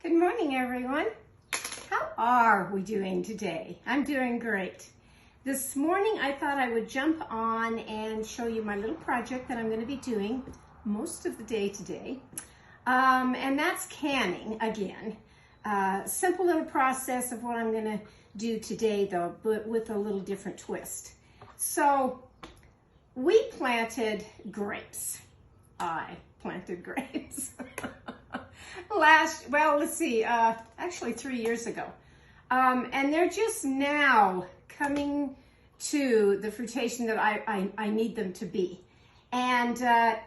Good morning, everyone. How are we doing today? I'm doing great. This morning, I thought I would jump on and show you my little project that I'm going to be doing most of the day today. And that's canning again. Simple little process of what I'm going to do today, though, but with a little different twist. So we planted grapes. I planted grapes. Actually 3 years ago. And they're just now coming to the fruitation that I need them to be. And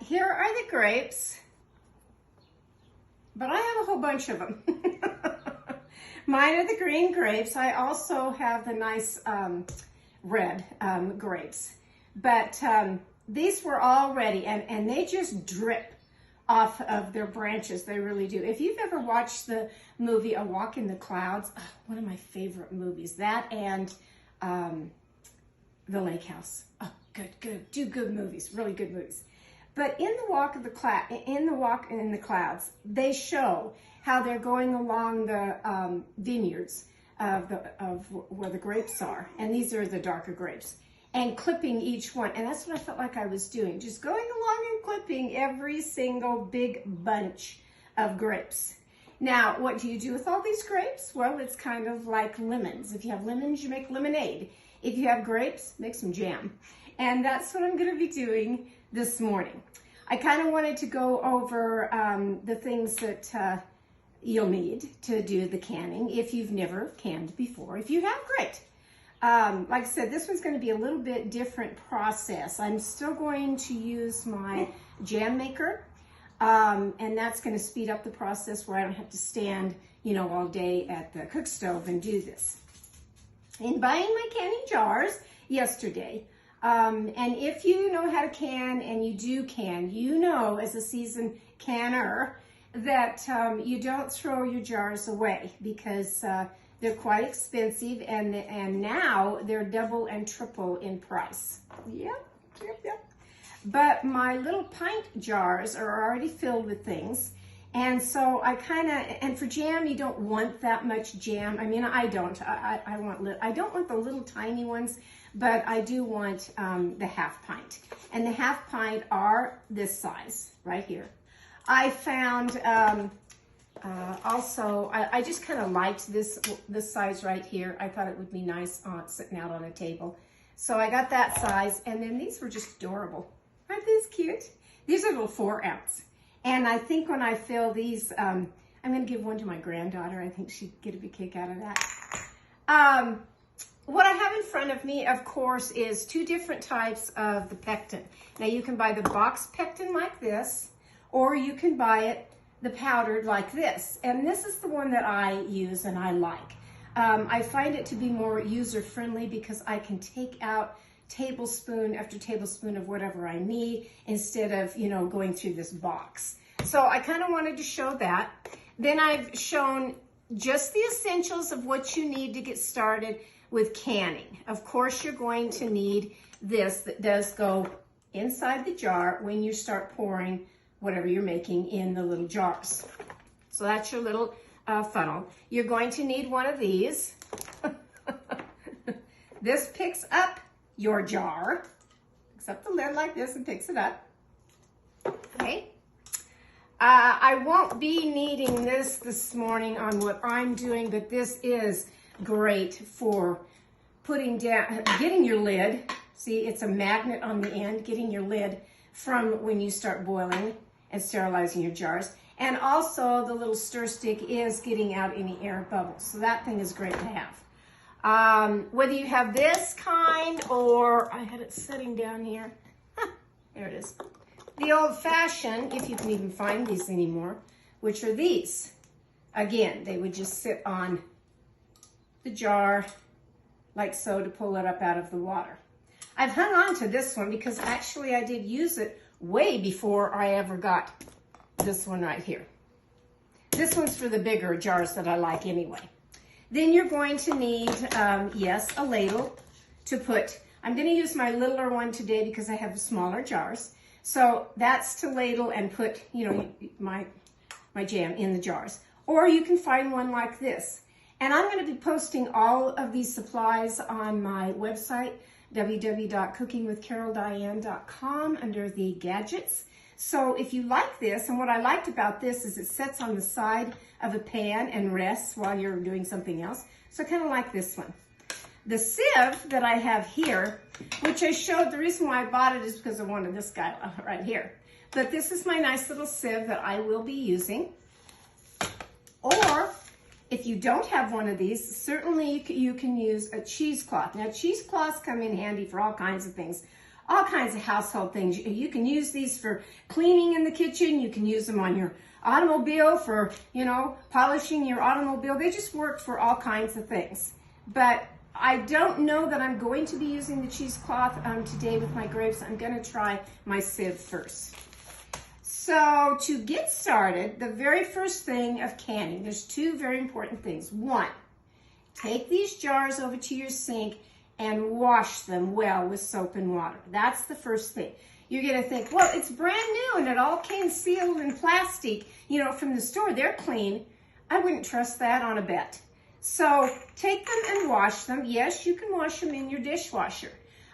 here are the grapes, but I have a whole bunch of them. Mine are the green grapes. I also have the nice red grapes. But these were all ready, and they just drip off of their branches. They really do. If you've ever watched the movie A Walk in the Clouds, one of my favorite movies, that and The Lake House. Oh, good. Do good movies, really good movies. But in the Walk in the Clouds, they show how they're going along the vineyards of where the grapes are, and these are the darker grapes, and clipping each one. And that's what I felt like I was doing, just going along and clipping every single big bunch of grapes. Now, what do you do with all these grapes? Well, it's kind of like lemons. If you have lemons, you make lemonade. If you have grapes, make some jam. And that's what I'm going to be doing this morning. I kind of wanted to go over the things that you'll need to do the canning if you've never canned before. If you have, great. Like I said, this one's going to be a little bit different process. I'm still going to use my jam maker, and that's going to speed up the process where I don't have to stand, all day at the cook stove and do this. In buying my canning jars yesterday, and if you know how to can and you do can, as a seasoned canner that you don't throw your jars away because they're quite expensive, and now they're double and triple in price. Yep. But my little pint jars are already filled with things. And so and for jam, you don't want that much jam. I mean, I don't. I don't want the little tiny ones, but I do want the half pint. And the half pint are this size right here. I found I just kind of liked this size right here. I thought it would be nice sitting out on a table. So I got that size, and then these were just adorable. Aren't these cute? These are little 4 ounce. And I think when I fill these, I'm going to give one to my granddaughter. I think she'd get a big kick out of that. What I have in front of me, of course, is 2 different types of the pectin. Now, you can buy the box pectin like this, or you can buy it the powdered like this. And this is the one that I use and I like. I find it to be more user-friendly because I can take out tablespoon after tablespoon of whatever I need instead of, going through this box. So I kind of wanted to show that. Then I've shown just the essentials of what you need to get started with canning. Of course, you're going to need this that does go inside the jar when you start pouring whatever you're making in the little jars. So that's your little funnel. You're going to need one of these. This picks up your jar. Picks up the lid like this and picks it up. Okay. I won't be needing this morning on what I'm doing, but this is great for getting your lid. See, it's a magnet on the end, getting your lid from when you start boiling and sterilizing your jars. And also the little stir stick is getting out any air bubbles. So that thing is great to have. Whether you have this kind or, I had it sitting down here. There it is. The old-fashioned, if you can even find these anymore, which are these. Again, they would just sit on the jar like so to pull it up out of the water. I've hung on to this one because actually I did use it way before I ever got this one right here. This one's for the bigger jars that I like anyway. Then you're going to need, yes, a ladle to put. I'm going to use my littler one today because I have smaller jars. So that's to ladle and put, my jam in the jars. or you can find one like this. And I'm going to be posting all of these supplies on my website, www.cookingwithcaroldiane.com, under the gadgets. So if you like this, and what I liked about this is it sits on the side of a pan and rests while you're doing something else. So I kind of like this one. The sieve that I have here, which I showed, the reason why I bought it is because I wanted this guy right here. But this is my nice little sieve that I will be using. Or if you don't have one of these, certainly you can use a cheesecloth. Now, cheesecloths come in handy for all kinds of things, all kinds of household things. You can use these for cleaning in the kitchen. You can use them on your automobile for, you know, polishing your automobile. They just work for all kinds of things. But I don't know that I'm going to be using the cheesecloth today with my grapes. I'm going to try my sieve first. So to get started, the very first thing of canning, there's two very important things. One, take these jars over to your sink and wash them well with soap and water. That's the first thing. You're going to think, well, it's brand new and it all came sealed in plastic, you know, from the store. They're clean. I wouldn't trust that on a bet. So take them and wash them. Yes, you can wash them in your dishwasher.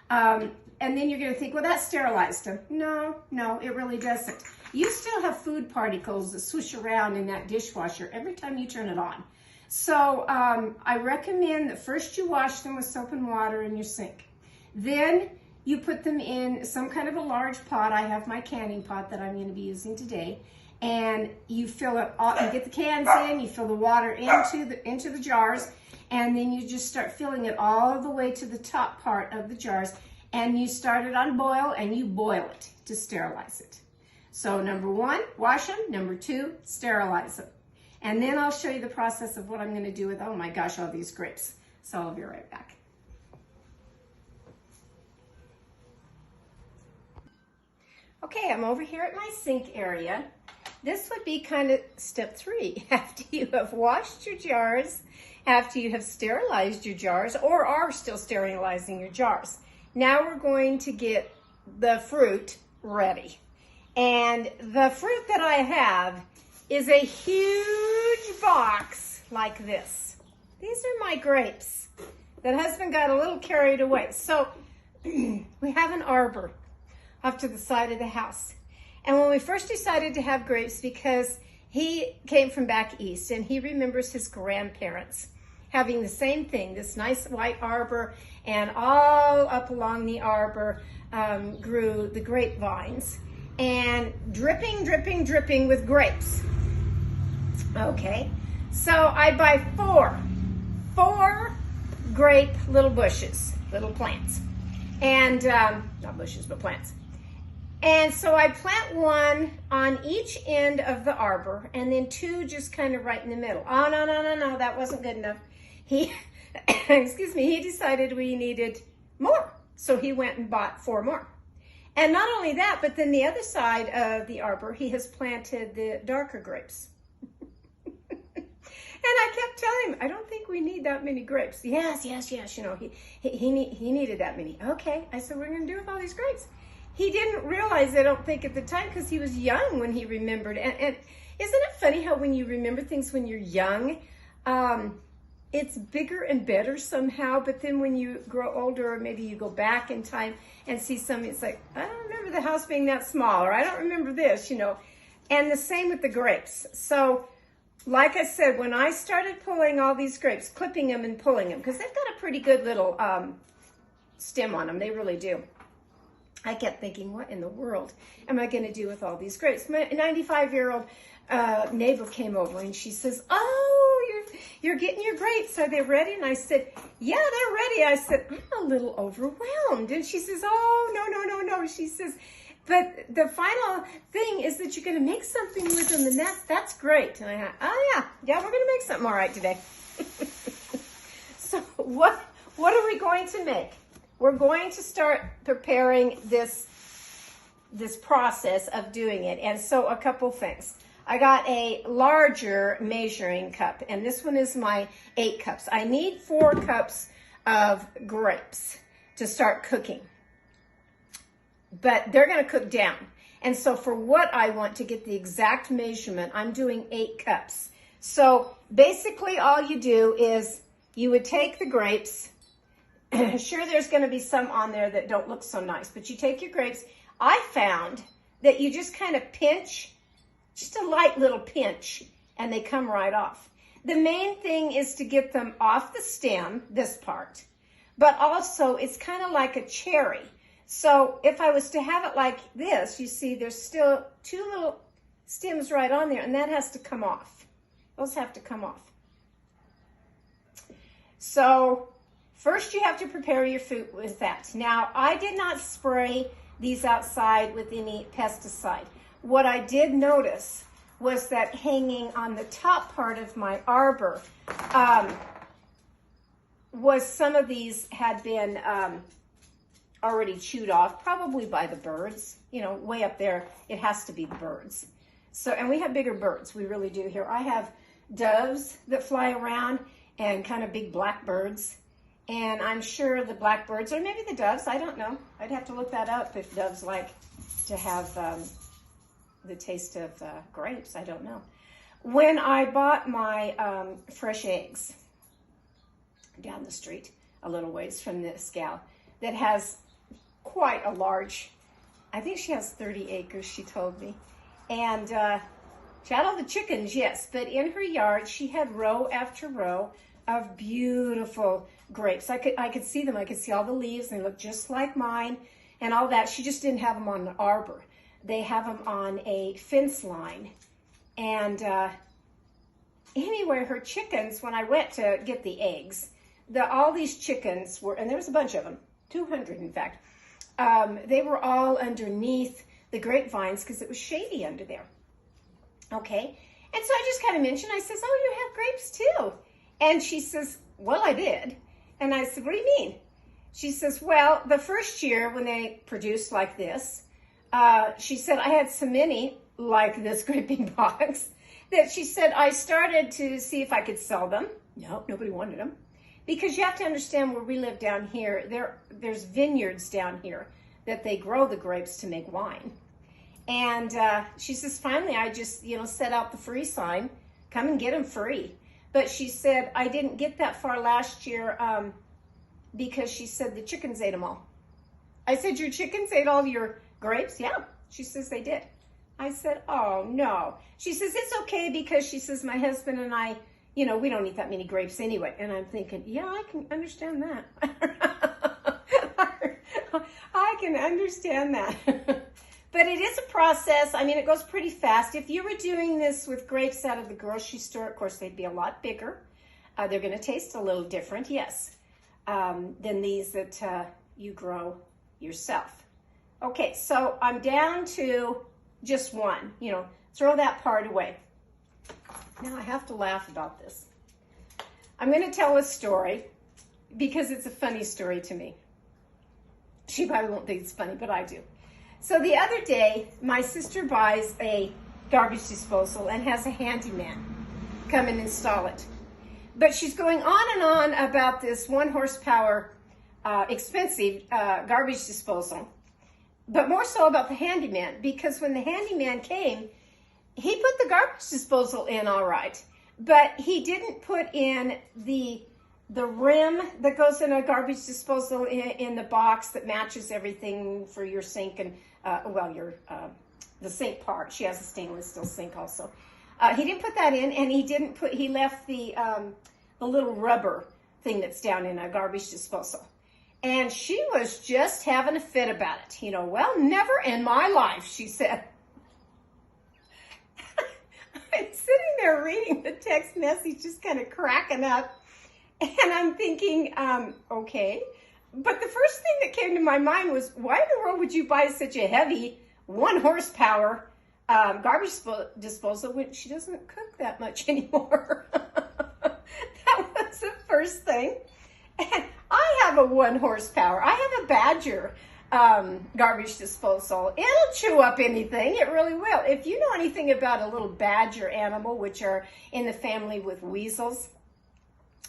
And then you're going to think, well, that sterilized them. No, it really doesn't. You still have food particles that swoosh around in that dishwasher every time you turn it on. So I recommend that first you wash them with soap and water in your sink. Then you put them in some kind of a large pot. I have my canning pot that I'm going to be using today. And you fill it all, you get the cans in, you fill the water into the jars, and then you just start filling it all the way to the top part of the jars. And you start it on boil, and you boil it to sterilize it. So number one, wash them. Number two, sterilize them. And then I'll show you the process of what I'm going to do with, oh my gosh, all these grapes. So I'll be right back. Okay, I'm over here at my sink area. This would be kind of step 3. After you have washed your jars, after you have sterilized your jars, or are still sterilizing your jars. Now we're going to get the fruit ready. And the fruit that I have is a huge box like this. These are my grapes. That husband got a little carried away. So we have an arbor off to the side of the house. And when we first decided to have grapes, because he came from back east and he remembers his grandparents having the same thing, this nice white arbor, and all up along the arbor grew the grapevines, and dripping, dripping, dripping with grapes. Okay, so I buy four grape little bushes, little plants, and not bushes, but plants. And so I plant one on each end of the arbor, and then 2 just kind of right in the middle. Oh, no, that wasn't good enough. He, excuse me, he decided we needed more. So he went and bought 4 more. And not only that, but then the other side of the arbor, he has planted the darker grapes. And I kept telling him, I don't think we need that many grapes. Yes, you know, he needed that many. Okay, I said, we're going to do with all these grapes. He didn't realize, I don't think, at the time, because he was young when he remembered. And isn't it funny how when you remember things when you're young, it's bigger and better somehow, but then when you grow older, or maybe you go back in time and see something, it's like, I don't remember the house being that small, or I don't remember this, you know. And the same with the grapes. So, like I said, when I started pulling all these grapes, clipping them and pulling them, because they've got a pretty good little stem on them, they really do. I kept thinking, what in the world am I going to do with all these grapes? My 95-year-old neighbor came over and she says, oh, you're getting your grapes. Are they ready? And I said, yeah, they're ready. I said, I'm a little overwhelmed. And she says, oh, no. She says, but the final thing is that you're going to make something with them, and that's great. And I thought, oh, yeah, we're going to make something all right today. So what are we going to make? We're going to start preparing this process of doing it. And so a couple things. I got a larger measuring cup, and this one is my 8 cups. I need 4 cups of grapes to start cooking. But they're going to cook down. And so for what I want to get the exact measurement, I'm doing 8 cups. So basically all you do is you would take the grapes. Sure, there's going to be some on there that don't look so nice, but you take your grapes. I found that you just kind of pinch, just a light little pinch, and they come right off. The main thing is to get them off the stem, this part, but also it's kind of like a cherry. So if I was to have it like this, you see there's still two little stems right on there, and that has to come off. Those have to come off. So first you have to prepare your fruit with that. Now, I did not spray these outside with any pesticide. What I did notice was that hanging on the top part of my arbor was some of these had been already chewed off, probably by the birds. You know, way up there, it has to be the birds. So, and we have bigger birds, we really do here. I have doves that fly around and kind of big black birds. And I'm sure the blackbirds, or maybe the doves, I don't know. I'd have to look that up if doves like to have the taste of grapes. I don't know. When I bought my fresh eggs down the street, a little ways from this gal that has quite a large, I think she has 30 acres, she told me. And she had all the chickens, yes, but in her yard, she had row after row of beautiful grapes. I could see them. I could see all the leaves. They look just like mine and all that. She just didn't have them on an arbor. They have them on a fence line. And anyway, her chickens, when I went to get the eggs, all these chickens were, and there was a bunch of them, 200 in fact, they were all underneath the grapevines because it was shady under there. Okay. And so I just kind of mentioned, I says, oh, you have grapes too. And she says, well, I did. And I said, what do you mean? She says, well, the first year when they produced like this, she said, I had so many like this graping box that she said, I started to see if I could sell them. No, nobody wanted them. Because you have to understand where we live down here, there's vineyards down here that they grow the grapes to make wine. And she says, finally, I just, set out the free sign, come and get them free. But she said, I didn't get that far last year because she said the chickens ate them all. I said, your chickens ate all your grapes? Yeah. She says, they did. I said, oh, no. She says, it's okay because she says, my husband and I, we don't eat that many grapes anyway. And I'm thinking, yeah, I can understand that. I can understand that. But it is a process. I mean, it goes pretty fast. If you were doing this with grapes out of the grocery store, of course, they'd be a lot bigger. They're going to taste a little different, yes, than these that you grow yourself. Okay, so I'm down to just one. Throw that part away. Now I have to laugh about this. I'm going to tell a story because it's a funny story to me. She probably won't think it's funny, but I do. So the other day, my sister buys a garbage disposal and has a handyman come and install it. But she's going on and on about this 1 horsepower expensive garbage disposal, but more so about the handyman, because when the handyman came, he put the garbage disposal in all right, but he didn't put in the rim that goes in a garbage disposal in the box that matches everything for your sink and the sink part. She has a stainless steel sink also. He didn't put that in, and he left the little rubber thing that's down in a garbage disposal. And she was just having a fit about it. Well, never in my life, she said. I'm sitting there reading the text message, just kind of cracking up. And I'm thinking, okay. But the first thing that came to my mind was, why in the world would you buy such a heavy 1 horsepower garbage disposal when she doesn't cook that much anymore? That was the first thing. And I have a 1 horsepower. I have a Badger garbage disposal. It'll chew up anything. It really will. If you know anything about a little badger animal, which are in the family with weasels,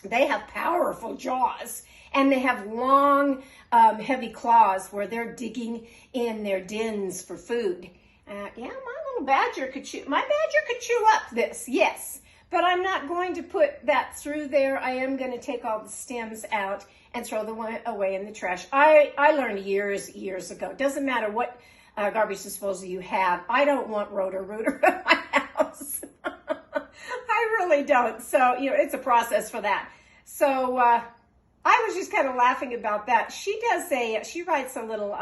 they have powerful jaws, and they have long, heavy claws where they're digging in their dens for food. Yeah, my little badger could chew. My badger could chew up this, yes. But I'm not going to put that through there. I am going to take all the stems out and throw them away in the trash. I learned years ago. Doesn't matter what garbage disposal you have. I don't want roto-rooter in my house. I really don't. So, it's a process for that. So, I was just kind of laughing about that. She writes a little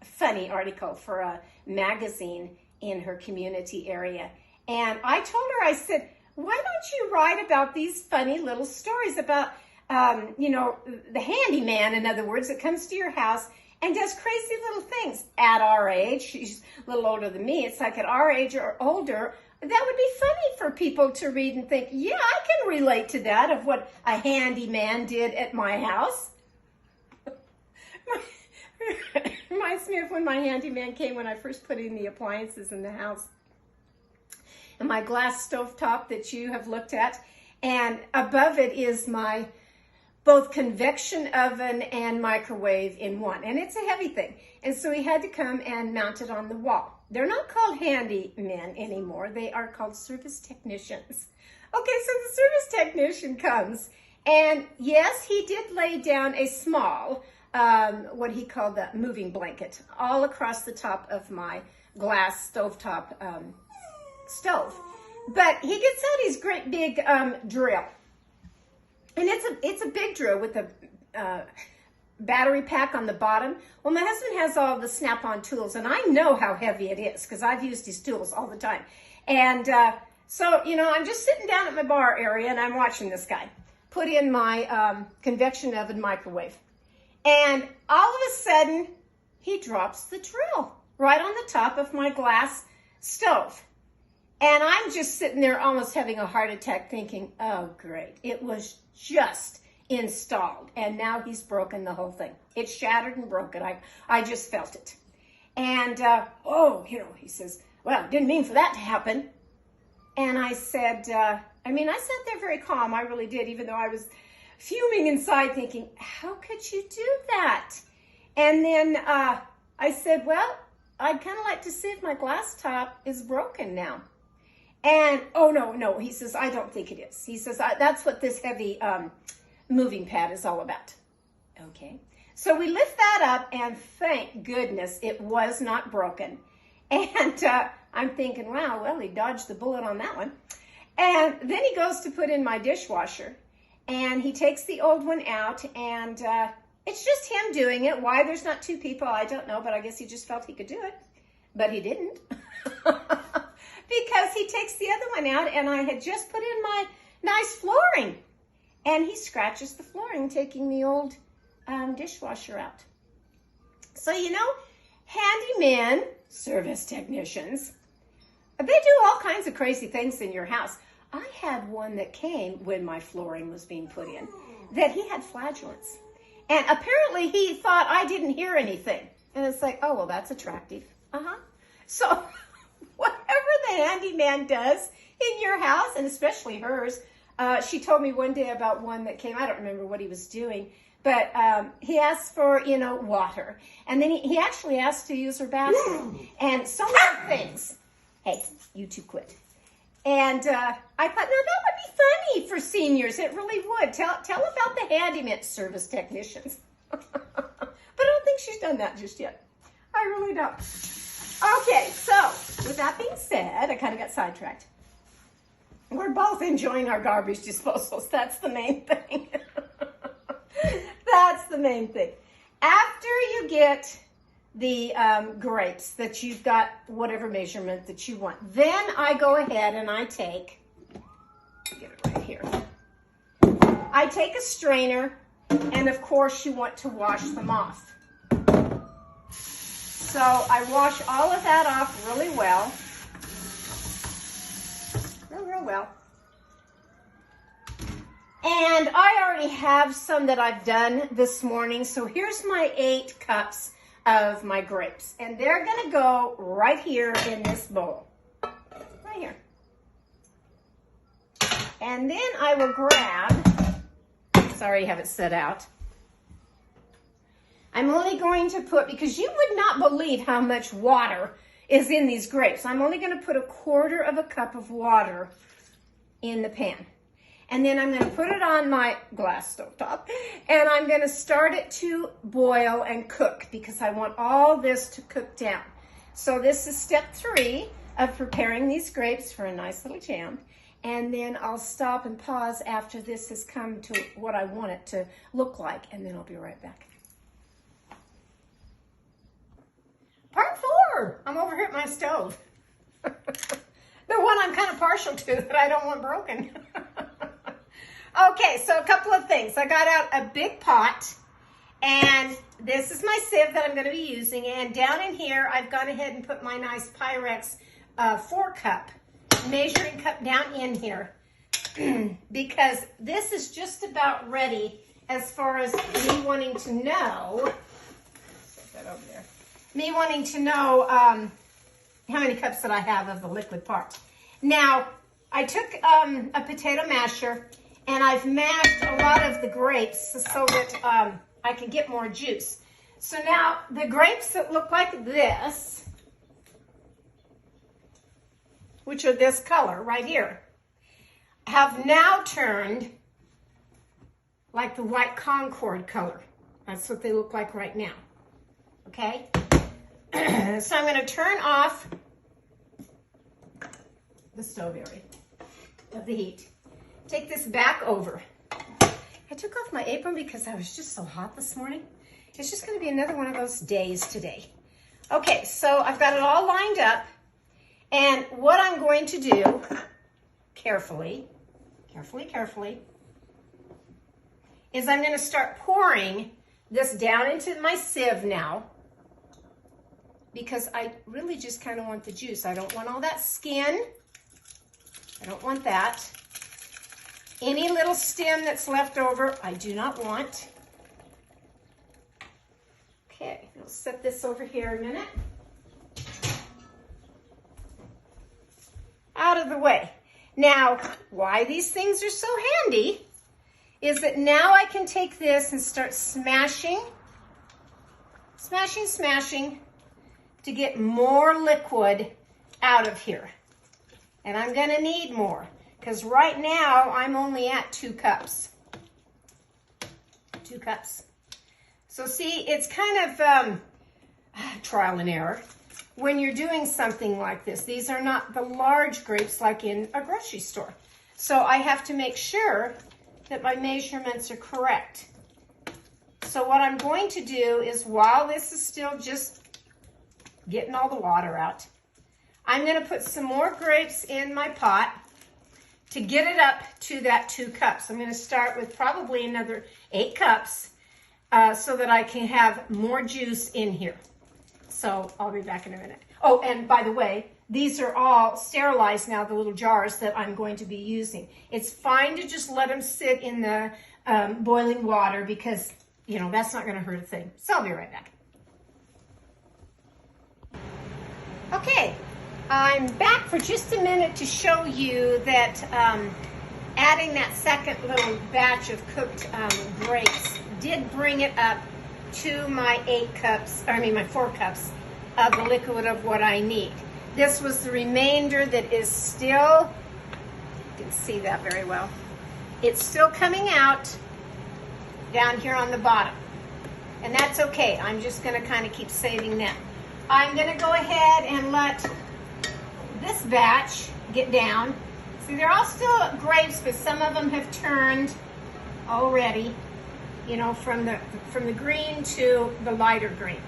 funny article for a magazine in her community area. And I told her, I said, why don't you write about these funny little stories about, the handyman, in other words, that comes to your house and does crazy little things at our age. She's a little older than me. It's like at our age or older, that would be funny for people to read and think, yeah, I can relate to that, of what a handyman did at my house. Reminds me of when my handyman came when I first put in the appliances in the house. And my glass stovetop that you have looked at, and above it is my both convection oven and microwave in one, and it's a heavy thing. And so he had to come and mount it on the wall. They're not called handymen anymore. They are called service technicians. Okay, so the service technician comes, and yes, he did lay down a small, what he called the moving blanket, all across the top of my glass stovetop stove. But he gets out his great big drill. And it's a big drill with a battery pack on the bottom. Well, my husband has all the snap-on tools, and I know how heavy it is because I've used his tools all the time. And so, I'm just sitting down at my bar area, and I'm watching this guy put in my convection oven microwave. And all of a sudden, he drops the drill right on the top of my glass stove. And I'm just sitting there almost having a heart attack thinking, oh, great. It was just installed, and now he's broken the whole thing. It's shattered and broken. I just felt it. And, he says, well, didn't mean for that to happen. And I said, I sat there very calm. I really did, even though I was fuming inside thinking, how could you do that? And then I said, well, I'd kind of like to see if my glass top is broken now. And, oh, no, he says, I don't think it is. He says, that's what this heavy moving pad is all about. Okay. So we lift that up, and thank goodness it was not broken. And I'm thinking, wow, well, he dodged the bullet on that one. And then he goes to put in my dishwasher, and he takes the old one out, and it's just him doing it. Why there's not two people, I don't know, but I guess he just felt he could do it. But he didn't. Because he takes the other one out, and I had just put in my nice flooring. And he scratches the flooring, taking the old dishwasher out. So, handymen, service technicians, they do all kinds of crazy things in your house. I had one that came when my flooring was being put in, that he had flatulence. And apparently he thought I didn't hear anything. And it's like, oh, well, that's attractive. So whatever the handyman does in your house, and especially hers, she told me one day about one that came, I don't remember what he was doing, but he asked for, water. And then he actually asked to use her bathroom. And so many things. Hey, you two quit. And I thought, no, that would be funny for seniors. It really would. Tell about the handyman service technicians. But I don't think she's done that just yet. I really don't. Okay, so with that being said, I kind of got sidetracked. We're both enjoying our garbage disposals. That's the main thing. That's the main thing. After you get the grapes that you've got whatever measurement that you want, then I go ahead and I take, get it right here. I take a strainer, and of course you want to wash them off. So I wash all of that off really well. Real well. And I already have some that I've done this morning. So here's my 8 cups of my grapes. And they're going to go right here in this bowl. Right here. And then I will grab, sorry to have it set out. I'm only going to put, because you would not believe how much water is in these grapes. I'm only going to put 1/4 of a cup of water in the pan. And then I'm gonna put it on my glass stove top, and I'm gonna start it to boil and cook because I want all this to cook down. So this is step 3 of preparing these grapes for a nice little jam. And then I'll stop and pause after this has come to what I want it to look like, and then I'll be right back. Part 4, I'm over here at my stove. The one I'm kind of partial to that I don't want broken. Okay, so a couple of things. I got out a big pot, and this is my sieve that I'm going to be using. And down in here, I've gone ahead and put my nice Pyrex 4-cup measuring cup down in here because this is just about ready as far as me wanting to know. Put that over there. Me wanting to know how many cups that I have of the liquid part. Now, I took a potato masher, and I've mashed a lot of the grapes so that I can get more juice. So now the grapes that look like this, which are this color right here, have now turned like the white Concord color. That's what they look like right now. Okay? So I'm going to turn off the stove area of the heat. Take this back over. I took off my apron because I was just so hot this morning. It's just going to be another one of those days today. Okay, so I've got it all lined up. And what I'm going to do, carefully, is I'm going to start pouring this down into my sieve now, because I really just kind of want the juice. I don't want all that skin. I don't want that. Any little stem that's left over, I do not want. Okay, I'll set this over here a minute. Out of the way. Now, why these things are so handy is that now I can take this and start smashing to get more liquid out of here. And I'm going to need more because right now I'm only at 2 cups. 2 cups. So see, it's kind of trial and error when you're doing something like this. These are not the large grapes like in a grocery store. So I have to make sure that my measurements are correct. So what I'm going to do is, while this is still just getting all the water out, I'm going to put some more grapes in my pot to get it up to that 2 cups. I'm going to start with probably another 8 cups so that I can have more juice in here. So I'll be back in a minute. Oh, and by the way, these are all sterilized now, the little jars that I'm going to be using. It's fine to just let them sit in the boiling water because, you know, that's not going to hurt a thing. So I'll be right back. Okay, I'm back for just a minute to show you that adding that second little batch of cooked grapes did bring it up to my 4 cups of the liquid of what I need. This was the remainder that is still, you can see that very well. It's still coming out down here on the bottom. And that's okay. I'm just going to kind of keep saving that. I'm going to go ahead and let this batch get down. See, they're all still grapes, but some of them have turned already, you know, from the green to the lighter green.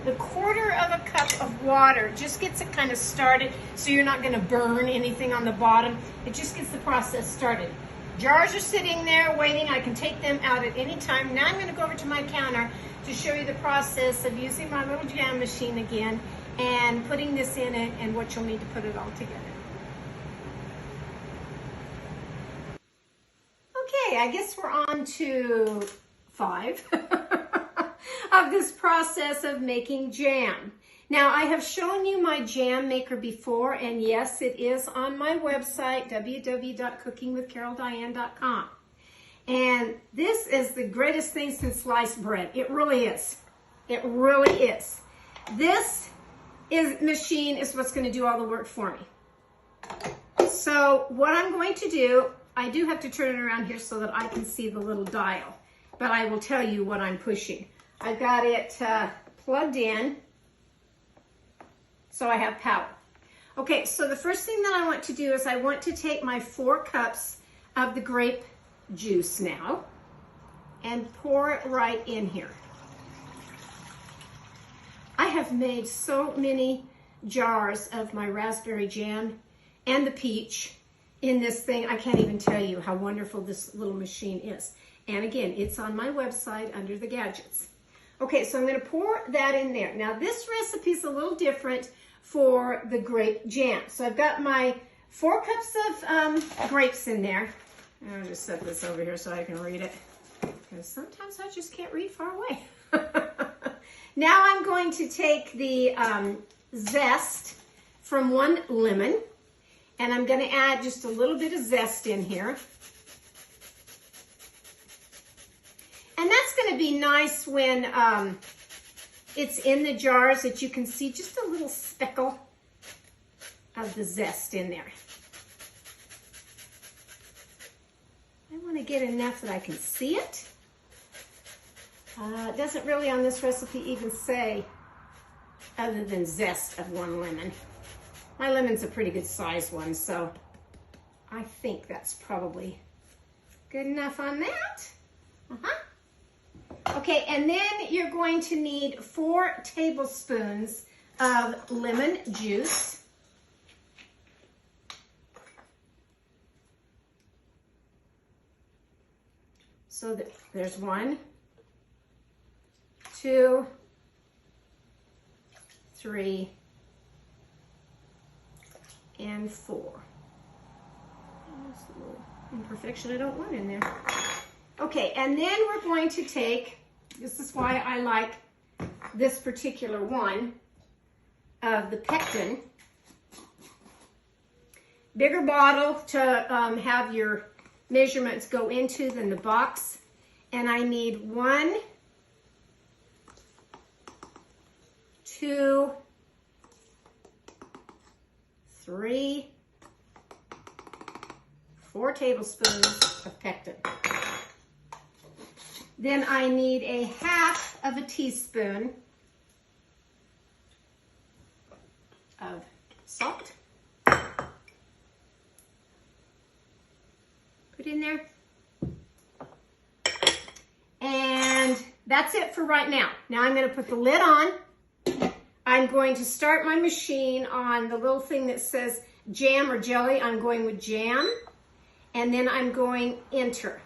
The 1/4 of a cup of water just gets it kind of started, so you're not going to burn anything on the bottom. It just gets the process started. Jars are sitting there waiting. I can take them out at any time. Now I'm going to go over to my counter to show you the process of using my little jam machine again and putting this in it and what you'll need to put it all together. Okay, I guess we're on to 5 of this process of making jam. Now, I have shown you my jam maker before, and yes, it is on my website, www.cookingwithcaroldiane.com. And this is the greatest thing since sliced bread. It really is. It really is. This machine is what's going to do all the work for me. so what I'm going to do, I do have to turn it around here so that I can see the little dial, but I will tell you what I'm pushing. I've got it plugged in, so I have power. Okay, so the first thing that I want to do is I want to take my 4 cups of the grape juice now and pour it right in here. I have made so many jars of my raspberry jam and the peach in this thing. I can't even tell you how wonderful this little machine is. And again, it's on my website under the gadgets. Okay, so I'm going to pour that in there. Now this recipe is a little different for the grape jam. So I've got my 4 cups of grapes in there. I'll just set this over here so I can read it, because sometimes I just can't read far away. Now I'm going to take the zest from 1 lemon, and I'm going to add just a little bit of zest in here. And that's going to be nice when it's in the jars, that you can see just a little speckle of the zest in there. I want to get enough that I can see it. It doesn't really on this recipe even say other than zest of 1 lemon. My lemon's a pretty good sized one, so I think that's probably good enough on that. Okay, and then you're going to need 4 tablespoons of lemon juice. So there's 1, 2, 3, and 4. That's a little imperfection I don't want in there. Okay, and then we're going to take, this is why I like this particular one, of the pectin. Bigger bottle to have your measurements go into than the box. And I need 1, 2, 3, 4 tablespoons of pectin. Then I need a 1/2 teaspoon of salt. Put in there. And that's it for right now. Now I'm going to put the lid on. I'm going to start my machine on the little thing that says jam or jelly. I'm going with jam. And then I'm going enter.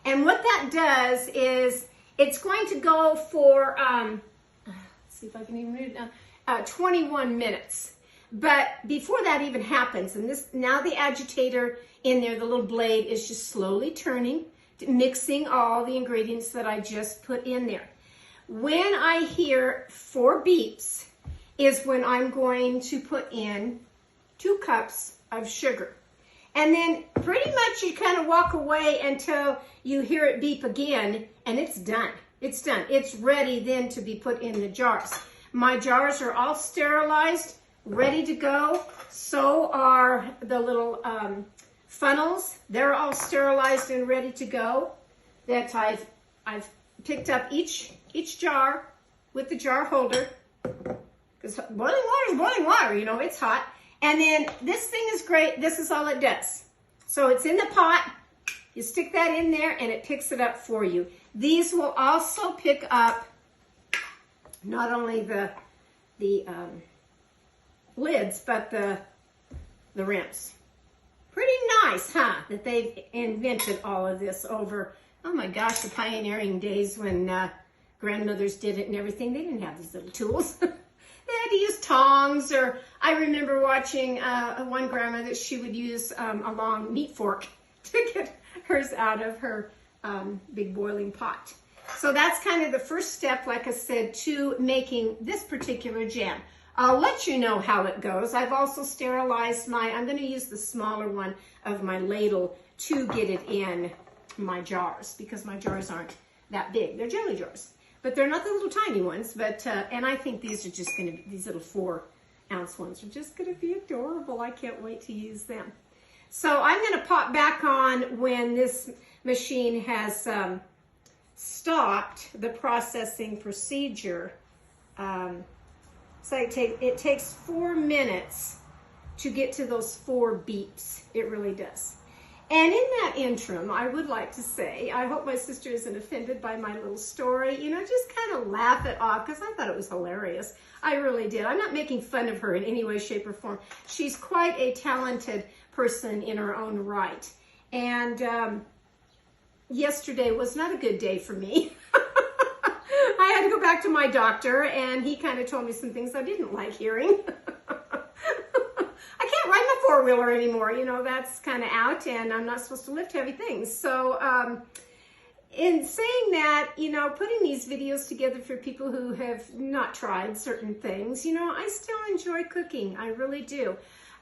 And what that does is it's going to go for, let's see if I can even read it now, 21 minutes. But before that even happens, and this now the agitator in there, the little blade is just slowly turning, mixing all the ingredients that I just put in there. When I hear 4 beeps is when I'm going to put in 2 cups of sugar. And then pretty much you kind of walk away until you hear it beep again, and it's done. It's done. It's ready then to be put in the jars. My jars are all sterilized, ready to go. So are the little funnels. They're all sterilized and ready to go. That I've picked up each jar with the jar holder, because boiling water is boiling water, you know, it's hot. And then this thing is great. This is all it does. So it's in the pot. You stick that in there and it picks it up for you. These will also pick up not only the lids, but the rims. Pretty nice, huh? That they've invented all of this over, oh my gosh, the pioneering days when grandmothers did it and everything. They didn't have these little tools. They had to use tongs, or I remember watching one grandma that she would use a long meat fork to get hers out of her big boiling pot. So that's kind of the first step, like I said, to making this particular jam. I'll let you know how it goes. I've also sterilized I'm going to use the smaller one of my ladle to get it in my jars, because my jars aren't that big. They're jelly jars. But they're not the little tiny ones, but, and I think these are just going to be these little 4 ounce ones are just going to be adorable. I can't wait to use them. So I'm going to pop back on when this machine has stopped the processing procedure. So it takes 4 minutes to get to those 4 beeps. It really does. And in that interim, I would like to say, I hope my sister isn't offended by my little story. You know, just kind of laugh it off because I thought it was hilarious. I really did. I'm not making fun of her in any way, shape, or form. She's quite a talented person in her own right. And yesterday was not a good day for me. I had to go back to my doctor, and he kind of told me some things I didn't like hearing. I can't ride my four-wheeler anymore. You know, that's kind of out, and I'm not supposed to lift heavy things. So in saying that, you know, putting these videos together for people who have not tried certain things, you know, I still enjoy cooking. I really do.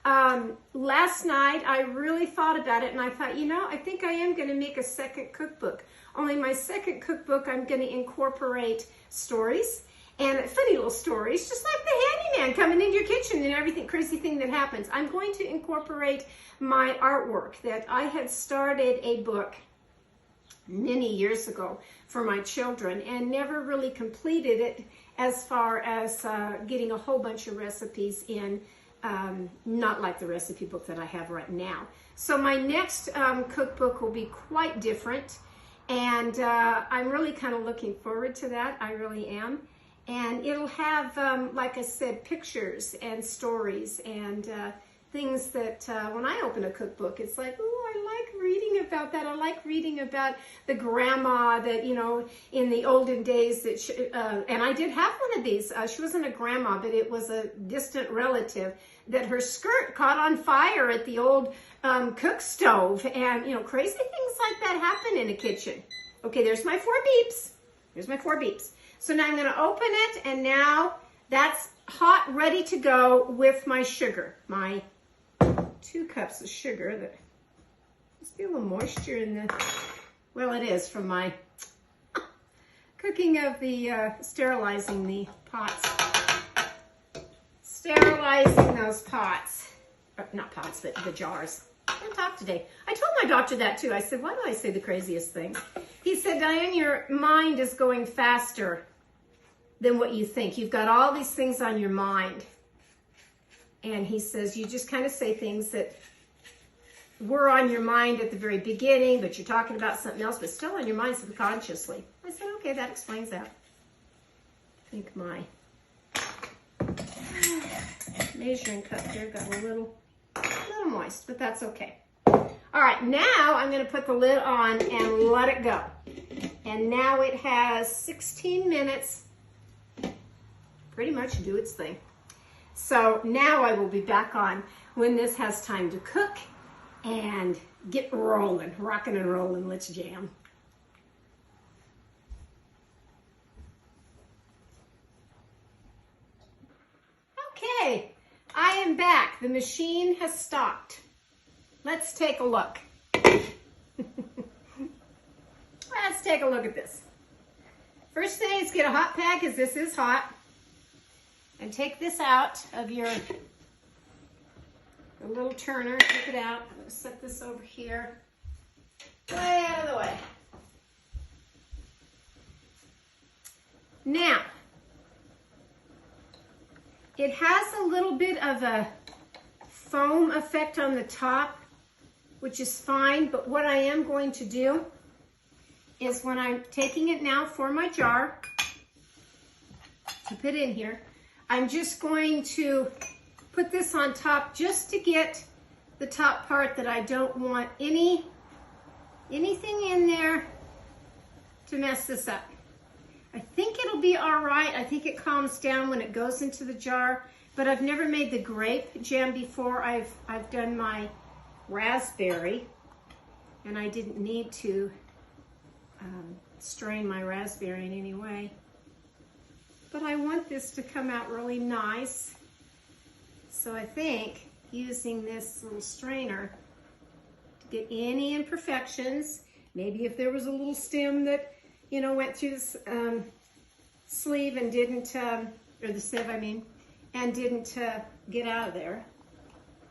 Last night, I really thought about it, and I thought, you know, I think I am going to make a second cookbook. Only my second cookbook, I'm going to incorporate stories, and funny little stories, just like the handyman coming into your kitchen and everything, crazy thing that happens. I'm going to incorporate my artwork that I had started a book many years ago for my children and never really completed it as far as getting a whole bunch of recipes in, not like the recipe book that I have right now. So my next cookbook will be quite different, and I'm really kind of looking forward to that. I really am. And it'll have, like I said, pictures and stories and things that when I open a cookbook, it's like, oh, I like reading about that. I like reading about the grandma that, you know, in the olden days that she, and I did have one of these. She wasn't a grandma, but it was a distant relative that her skirt caught on fire at the old cook stove. And, you know, crazy things like that happen in a kitchen. Okay, there's my 4 beeps. There's my 4 beeps. So now I'm going to open it, and now that's hot, ready to go with my sugar. My 2 cups of sugar. That must be a little moisture in the, well, it is from my cooking of the, sterilizing the pots. Sterilizing those pots. Not pots, but the jars. I can't talk today. I told my doctor that too. I said, why do I say the craziest things? He said, Diane, your mind is going faster than what you think. You've got all these things on your mind. And he says, you just kind of say things that were on your mind at the very beginning, but you're talking about something else, but still on your mind subconsciously. I said, okay, that explains that. I think my measuring cup here got a little moist, but that's okay. All right, now I'm going to put the lid on and let it go. And now it has 16 minutes, pretty much to do its thing. So now I will be back on when this has time to cook and get rolling, rocking and rolling. Let's jam. Okay, I am back. The machine has stopped. Let's take a look. Let's take a look at this. First thing is get a hot pad, because this is hot. And take this out of your little turner. Take it out. I'm going to set this over here. Way out of the way. Now, it has a little bit of a foam effect on the top, which is fine, but what I am going to do is when I'm taking it now for my jar to put in here, I'm just going to put this on top just to get the top part that I don't want anything in there to mess this up. I think it'll be all right. I think it calms down when it goes into the jar, but I've never made the grape jam before. I've done my raspberry, and I didn't need to strain my raspberry in any way. But I want this to come out really nice. So I think using this little strainer to get any imperfections, maybe if there was a little stem that, you know, went through this sleeve and didn't, or the sieve, I mean, and didn't get out of there,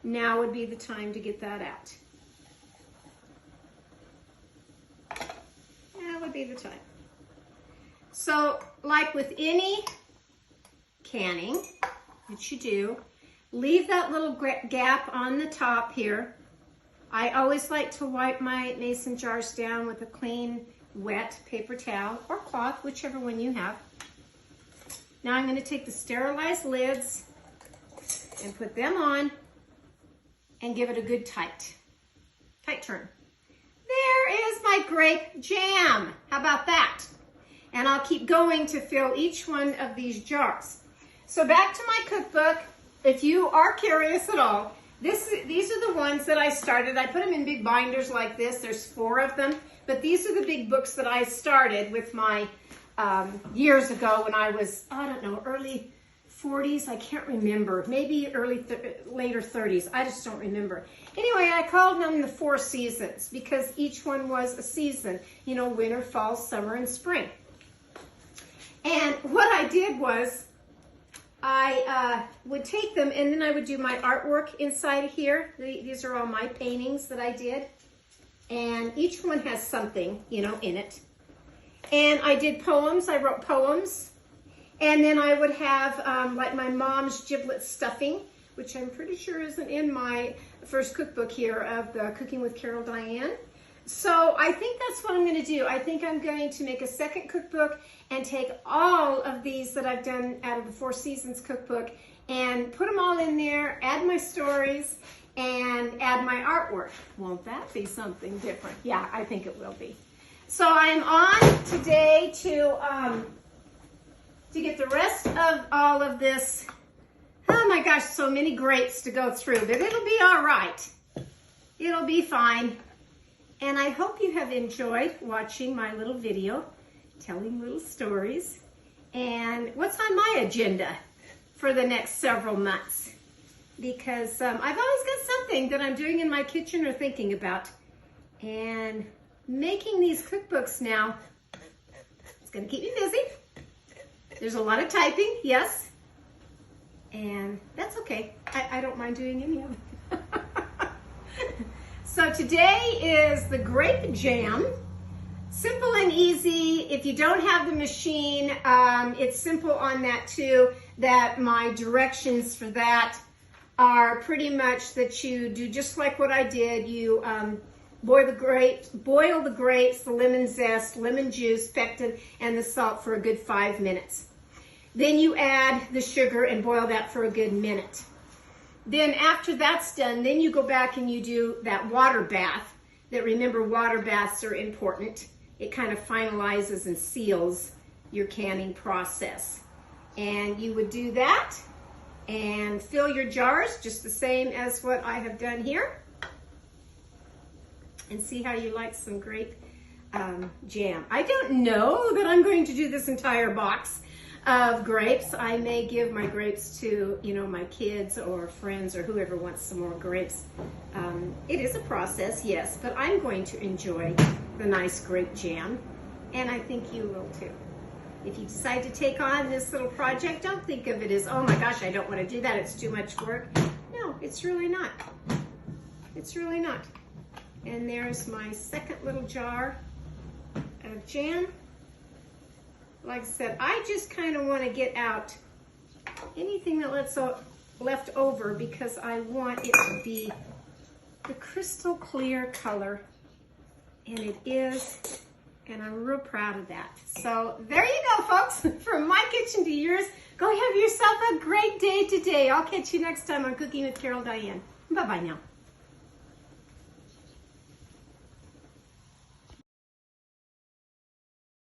now would be the time to get that out. Now would be the time. So, like with any canning that you do, leave that little gap on the top here. I always like to wipe my mason jars down with a clean, wet paper towel or cloth, whichever one you have. Now I'm going to take the sterilized lids and put them on and give it a good tight turn. There is my grape jam. How about that? And I'll keep going to fill each one of these jars. So back to my cookbook. If you are curious at all, these are the ones that I started. I put them in big binders like this. There's 4 of them. But these are the big books that I started with my years ago when I was, I don't know, early 40s. I can't remember. Maybe later 30s. I just don't remember. Anyway, I called them the 4 seasons because each one was a season. You know, winter, fall, summer, and spring. And what I did was I would take them and then I would do my artwork inside of here. These are all my paintings that I did. And each one has something, you know, in it. And I did poems. I wrote poems. And then I would have like my mom's giblet stuffing, which I'm pretty sure isn't in my first cookbook here of the Cooking with Carol Diane. So I think that's what I'm going to do. I think I'm going to make a second cookbook and take all of these that I've done out of the 4 Seasons cookbook and put them all in there, add my stories, and add my artwork. Won't that be something different? Yeah, I think it will be. So I'm on today to get the rest of all of this. Oh my gosh, so many grapes to go through, but it'll be all right. It'll be fine. And I hope you have enjoyed watching my little video, telling little stories, and what's on my agenda for the next several months. Because I've always got something that I'm doing in my kitchen or thinking about. And making these cookbooks now, it's going to keep me busy. There's a lot of typing, yes. And that's okay. I don't mind doing any of it. So today is the grape jam. Simple and easy. If you don't have the machine, it's simple on that too, that my directions for that are pretty much that you do just like what I did. You boil the grapes, the lemon zest, lemon juice, pectin, and the salt for a good 5 minutes. Then you add the sugar and boil that for a good minute. Then after that's done, then you go back and you do that water bath. That, remember, water baths are important. It kind of finalizes and seals your canning process. And you would do that and fill your jars just the same as what I have done here. And see how you like some grape jam. I don't know that I'm going to do this entire box of grapes. I may give my grapes to, you know, my kids or friends or whoever wants some more grapes. It is a process, yes, but I'm going to enjoy the nice grape jam, and I think you will too. If you decide to take on this little project, don't think of it as, oh my gosh, I don't want to do that, it's too much work. No, it's really not. It's really not. And there's my second little jar of jam. Like I said, I just kind of want to get out anything that left over because I want it to be the crystal clear color, and it is, and I'm real proud of that. So there you go, folks. From my kitchen to yours, go have yourself a great day today. I'll catch you next time on Cooking with Carol Diane. Bye-bye now.